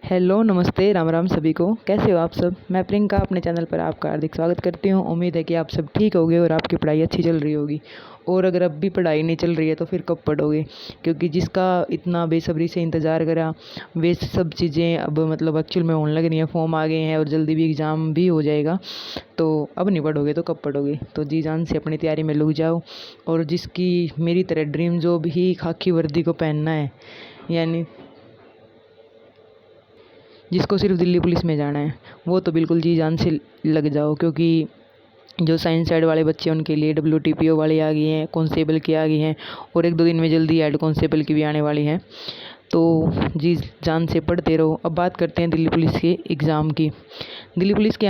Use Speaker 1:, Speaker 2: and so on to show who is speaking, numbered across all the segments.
Speaker 1: Hello, नमस्ते, राम राम सभी को। कैसे हो आप सब? मैं प्रियंका अपने चैनल पर आपका हार्दिक स्वागत करती हूँ। उम्मीद है कि आप सब ठीक होगे और आपकी पढ़ाई अच्छी चल रही होगी। और अगर अब भी पढ़ाई नहीं चल रही है तो फिर कब पढ़ोगे? क्योंकि जिसका इतना बेसब्री से इंतज़ार करा, वे सब चीज़ें अब मतलब एक्चुअल में होने लग रही हैं। फॉर्म आ गए हैं और जल्दी भी एग्ज़ाम भी हो जाएगा। तो अब नहीं पढ़ोगे तो कब पढ़ोगे? तो जी जान से अपनी तैयारी में लग जाओ। और जिसकी मेरी तरह ड्रीम जॉब ही खाकी वर्दी को पहनना है, यानी जिसको सिर्फ दिल्ली पुलिस में जाना है, वो तो बिल्कुल जी जान से लग जाओ। क्योंकि जो साइंस साइड वाले बच्चे हैं उनके लिए WTPO वाली आ गई हैं, कांस्टेबल की आ गई हैं और एक दो दिन में जल्दी हेड कांस्टेबल की भी आने वाली हैं। तो जी जान से पढ़ते रहो। अब बात करते हैं दिल्ली पुलिस के एग्ज़ाम की। दिल्ली पुलिस के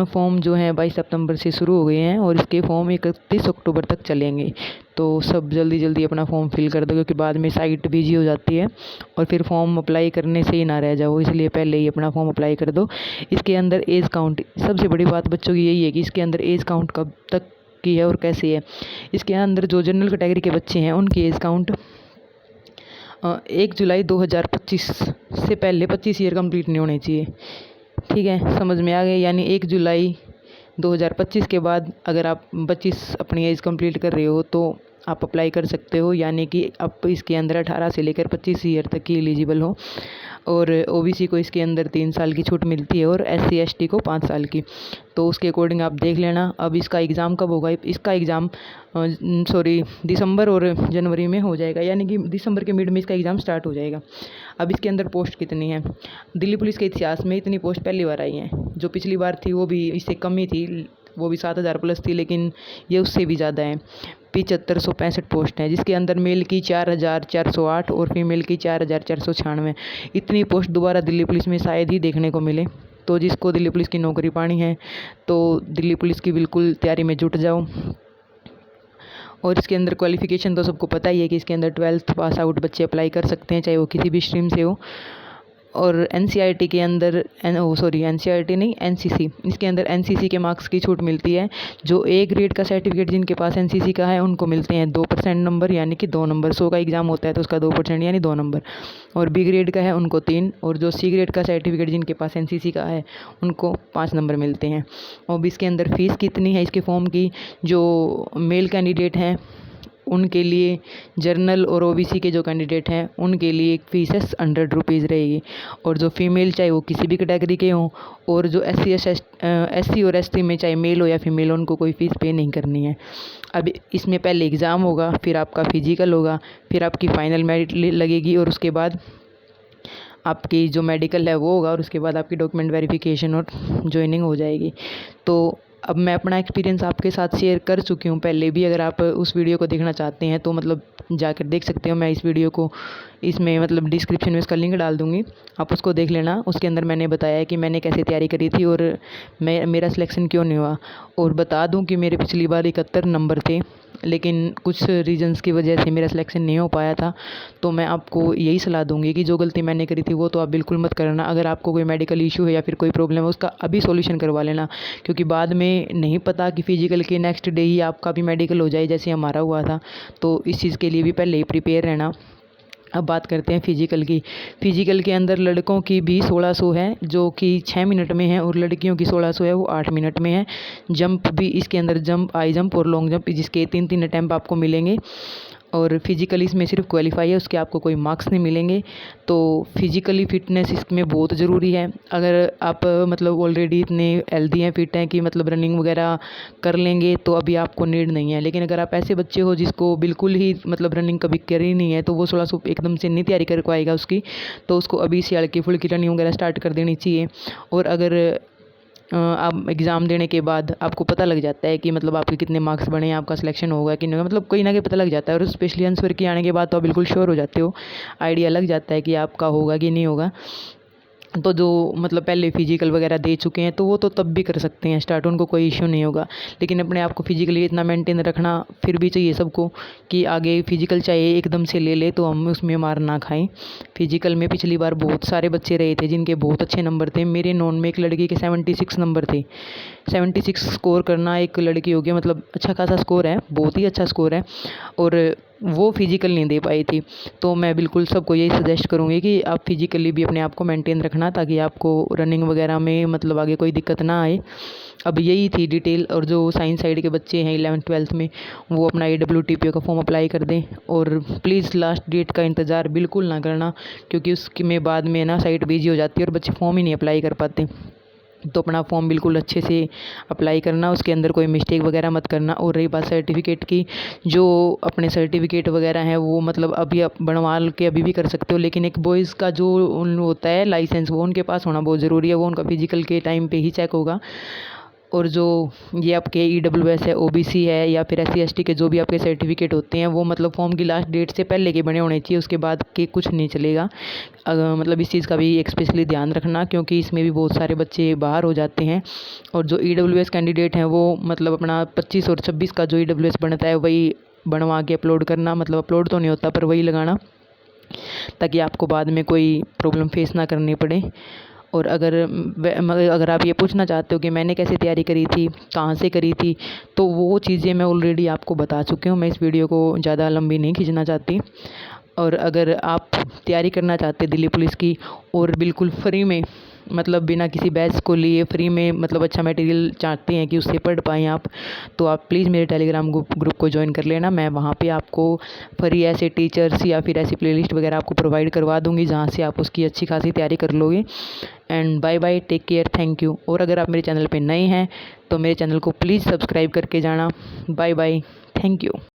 Speaker 1: फॉर्म जो हैं 22 सितंबर से शुरू हो गए हैं और इसके फॉर्म 31 अक्टूबर तक चलेंगे। तो सब जल्दी जल्दी अपना फॉर्म फिल कर दो, क्योंकि बाद में साइट बिजी हो जाती है और फिर फॉर्म अप्लाई करने से ही ना रह जाओ, इसलिए पहले ही अपना फॉर्म अप्लाई कर दो। इसके अंदर एज काउंट, सबसे बड़ी बात बच्चों की यही है कि इसके अंदर एज काउंट कब तक की है और कैसे है। इसके अंदर जो जनरल कैटेगरी के बच्चे हैं उनकी एज काउंट 1 जुलाई 2025 से पहले 25 ईयर कंप्लीट नहीं होने चाहिए। ठीक है, समझ में आ गए? यानी 1 जुलाई 2025 के बाद अगर आप 25 अपनी एज कंप्लीट कर रहे हो तो आप अप्लाई कर सकते हो। यानी कि आप इसके अंदर 18 से लेकर 25 ईयर तक की एलिजिबल हो। और OBC को इसके अंदर 3 साल की छूट मिलती है और SC ST को 5 साल की। तो उसके अकॉर्डिंग आप देख लेना। अब इसका एग्ज़ाम कब होगा? इसका एग्ज़ाम दिसंबर और जनवरी में हो जाएगा, यानी कि दिसंबर के मिड में इसका एग्ज़ाम स्टार्ट हो जाएगा। अब इसके अंदर पोस्ट कितनी है? दिल्ली पुलिस के इतिहास में इतनी पोस्ट पहली बार आई हैं। जो पिछली बार थी वो भी इससे कम ही थी, वो भी 7,000 प्लस थी, लेकिन ये उससे भी ज़्यादा है। 7565 पोस्ट हैं, जिसके अंदर मेल की 4,408 और फीमेल की 4,496। इतनी पोस्ट दोबारा दिल्ली पुलिस में शायद ही देखने को मिले। तो जिसको दिल्ली पुलिस की नौकरी पानी है तो दिल्ली पुलिस की बिल्कुल तैयारी में जुट जाओ। और इसके अंदर क्वालिफ़िकेशन तो सबको पता ही है कि इसके अंदर 12th पास आउट बच्चे अप्लाई कर सकते हैं, चाहे वो किसी भी स्ट्रीम से हो। और NCERT के अंदर NCERT नहीं, NCC, इसके अंदर NCC के मार्क्स की छूट मिलती है। जो A ग्रेड का सर्टिफिकेट जिनके पास NCC का है उनको मिलते हैं 2% नंबर, यानी कि 2 नंबर। 100 का एग्ज़ाम होता है तो उसका 2% यानी 2 नंबर। और B ग्रेड का है उनको 3, और जो C ग्रेड का सर्टिफिकेट जिनके पास NCC का है उनको 5 नंबर मिलते हैं। और इसके अंदर फ़ीस कितनी है इसके फॉर्म की? जो मेल कैंडिडेट हैं उनके लिए, जर्नल और OBC के जो कैंडिडेट हैं उनके लिए फ़ीस 100 रुपीज़ रहेगी। और जो फीमेल, चाहे वो किसी भी कैटेगरी के हों, और जो SC और ST में चाहे मेल हो या फीमेल हो, उनको कोई फ़ीस पे नहीं करनी है। अब इसमें पहले एग्ज़ाम होगा, फिर आपका फिजिकल होगा, फिर आपकी फ़ाइनल मेरिट लगेगी और उसके बाद आपकी जो मेडिकल है वो होगा और उसके बाद आपकी डॉक्यूमेंट वेरिफिकेशन और ज्वाइनिंग हो जाएगी। तो अब मैं अपना एक्सपीरियंस आपके साथ शेयर कर चुकी हूँ पहले भी। अगर आप उस वीडियो को देखना चाहते हैं तो मतलब जाकर देख सकते हो। मैं इस वीडियो को इसमें मतलब डिस्क्रिप्शन में इसका लिंक डाल दूँगी, आप उसको देख लेना। उसके अंदर मैंने बताया है कि मैंने कैसे तैयारी करी थी और मेरा सिलेक्शन क्यों नहीं हुआ। और बता दूँ कि मेरे पिछली बार 71 नंबर थे, लेकिन कुछ रीजंस की वजह से मेरा सिलेक्शन नहीं हो पाया था। तो मैं आपको यही सलाह दूंगी कि जो गलती मैंने करी थी वो तो आप बिल्कुल मत करना। अगर आपको कोई मेडिकल इशू है या फिर कोई प्रॉब्लम है उसका अभी सॉल्यूशन करवा लेना, क्योंकि बाद में नहीं पता कि फिजिकल के नेक्स्ट डे ही आपका भी मेडिकल हो जाए जैसे हमारा हुआ था। तो इस चीज़ के लिए भी पहले ही प्रिपेयर रहना। अब बात करते हैं फ़िज़िकल की। फ़िज़िकल के अंदर लड़कों की भी 1600 है जो कि 6 मिनट में है, और लड़कियों की 1600 है वो 8 मिनट में है। जंप भी इसके अंदर जंप, हाई जंप और लॉन्ग जंप, जिसके 3-3 अटैम्प्ट आपको मिलेंगे। और फिजिकली इसमें सिर्फ क्वालिफाई है, उसके आपको कोई मार्क्स नहीं मिलेंगे। तो फिजिकली फ़िटनेस इसमें बहुत ज़रूरी है। अगर आप मतलब ऑलरेडी इतने हेल्दी हैं, फिट हैं कि मतलब रनिंग वगैरह कर लेंगे तो अभी आपको नीड नहीं है। लेकिन अगर आप ऐसे बच्चे हो जिसको बिल्कुल ही मतलब रनिंग कभी करी नहीं है तो वो 1600 एकदम से नहीं तैयारी कर पाएगा उसकी। तो उसको अभी से हल्की फुल्की रनिंग वगैरह स्टार्ट कर देनी चाहिए। और अगर आप एग्ज़ाम देने के बाद आपको पता लग जाता है कि मतलब आपके कितने मार्क्स बने हैं, आपका सिलेक्शन होगा कि नहीं होगा, मतलब कहीं ना कहीं पता लग जाता है। और स्पेशली आंसर की आने के बाद तो आप बिल्कुल श्योर हो जाते हो, आइडिया लग जाता है कि आपका होगा कि नहीं होगा। तो जो मतलब पहले फिजिकल वगैरह दे चुके हैं तो वो तो तब भी कर सकते हैं स्टार्ट, उनको कोई इश्यू नहीं होगा। लेकिन अपने आप को फिजिकली इतना मेंटेन रखना फिर भी चाहिए सबको कि आगे फिजिकल चाहे एकदम से ले ले तो हम उसमें मार ना खाएं। फिजिकल में पिछली बार बहुत सारे बच्चे रहे थे जिनके बहुत अच्छे नंबर थे। मेरे नॉन में एक लड़की के 76 नंबर थे। 76 स्कोर करना एक लड़की हो गया मतलब अच्छा खासा स्कोर है, बहुत ही अच्छा स्कोर है। और वो फिज़िकल नहीं दे पाई थी। तो मैं बिल्कुल सबको यही सजेस्ट करूँगी कि आप फिज़िकली भी अपने आप को मेंटेन रखना, ताकि आपको रनिंग वगैरह में मतलब आगे कोई दिक्कत ना आए। अब यही थी डिटेल। और जो साइंस साइड के बच्चे हैं 11th-12th में, वो अपना AWTPO का फॉर्म अप्लाई कर दें। और प्लीज़ लास्ट डेट का इंतज़ार बिल्कुल ना करना, क्योंकि उसके में बाद में ना साइट बिजी हो जाती है और बच्चे फॉर्म ही नहीं अप्लाई कर पाते। तो अपना फॉर्म बिल्कुल अच्छे से अप्लाई करना, उसके अंदर कोई मिस्टेक वगैरह मत करना। और रही बात सर्टिफ़िकेट की, जो अपने सर्टिफ़िकेट वगैरह हैं वो मतलब अभी आप बनवा के अभी भी कर सकते हो, लेकिन एक बॉयज़ का जो होता है लाइसेंस, वो उनके पास होना बहुत ज़रूरी है। वो उनका फिज़िकल के टाइम पे ही चेक होगा। और जो ये आपके EWS है, OBC है, या फिर SC/ST के जो भी आपके सर्टिफिकेट होते हैं, वो मतलब फॉर्म की लास्ट डेट से पहले के बने होने चाहिए, उसके बाद के कुछ नहीं चलेगा। मतलब इस चीज़ का भी एक स्पेशली ध्यान रखना, क्योंकि इसमें भी बहुत सारे बच्चे बाहर हो जाते हैं। और जो EWS कैंडिडेट हैं वो मतलब अपना 25 और 26 का जो EWS बनता है वही बनवा के अपलोड करना, मतलब अपलोड तो नहीं होता पर वही लगाना, ताकि आपको बाद में कोई प्रॉब्लम फेस ना करनी पड़े। और अगर आप ये पूछना चाहते हो कि मैंने कैसे तैयारी करी थी, कहाँ से करी थी, तो वो चीज़ें मैं ऑलरेडी आपको बता चुकी हूँ। मैं इस वीडियो को ज़्यादा लंबी नहीं खींचना चाहती। और अगर आप तैयारी करना चाहते हैं दिल्ली पुलिस की, और बिल्कुल फ्री में, मतलब बिना किसी बैच को लिए फ्री में, मतलब अच्छा मटेरियल चाहते हैं कि उससे पढ़ पाएँ आप, तो आप प्लीज़ मेरे टेलीग्राम ग्रुप को ज्वाइन कर लेना। मैं वहाँ पे आपको फ्री ऐसे टीचर्स या फिर ऐसी प्लेलिस्ट वगैरह आपको प्रोवाइड करवा दूँगी, जहाँ से आप उसकी अच्छी खासी तैयारी कर लोगे। And bye bye, take care, thank you. और अगर आप मेरे चैनल पे नए हैं तो मेरे चैनल को प्लीज़ सब्सक्राइब करके जाना। Bye bye, thank you.